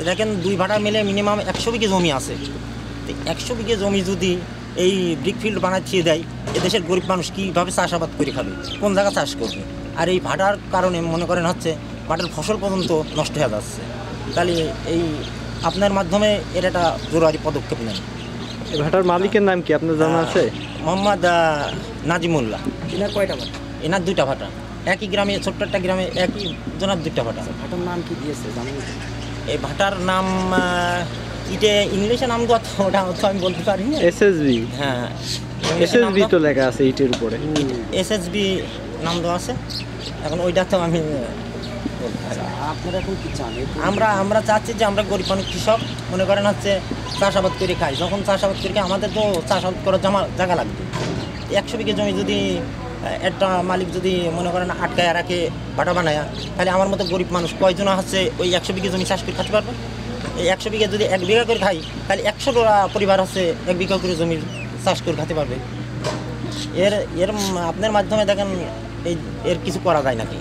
দেখেন 2 ভাটা মিলে মিনিমাম 100 বিঘে জমি আছে। 100 বিঘে জমি যদি এই ব্রিকফিল্ড বানাচ্ছিয়ে দেয়, এদেশের গরিব মানুষ কীভাবে চাষাবাদ করে খাবে, কোন জায়গা চাষ করবে? আর এই ভাটার কারণে মনে করেন হচ্ছে মাঠের ফসল পর্যন্ত নষ্ট হয়ে যাচ্ছে। তাহলে এই আপনার মাধ্যমে এর একটা জরুরি পদক্ষেপ নেন। এই ভাটার মালিকের নাম কি আপনার জানা আছে? মোহাম্মদ নাজিমুল্লাহ। এনার কয়টা ভাটা? এনার 2টা ভাটা, একই গ্রামে, ছোট্ট একটা গ্রামে একই জনার 2টা ভাটা। ভাটার নাম কি দিয়েছে জানেন? এই ভাটার নাম ইটে ইংলিশে নাম তো ওটা তো আমি বলতে পারি না। এসএসবি। হ্যাঁ, এসএসবি তো লেখা আছে ইটের উপরে। এসএসবি নাম দেওয়া আছে। এখন ওইটা তো আমি আপনারা এখন কি চান? আমরা চাচ্ছি যে আমরা গরিব মানুষ কৃষক, মনে করেন হচ্ছে চাষাবাদ করে খাই। যখন চাষাবাদ করে খাই আমাদের তো চাষাবাদ করার জায়গা লাগবে। 100 বিঘে জমি যদি একটা মালিক যদি মনে করেন আটকায় রাখে ভাটা বানায়, তাহলে আমার মতো গরিব মানুষ কয়জন হচ্ছে ওই 100 বিঘে জমি চাষ করে খাতে পারবে? এই 100 বিঘে যদি 1 বিঘা করে খাই, তাহলে 100 পরিবার হচ্ছে 1 বিঘা করে জমির চাষ করে খেতে পারবে। এর আপনার মাধ্যমে দেখেন এর কিছু করা যায় নাকি?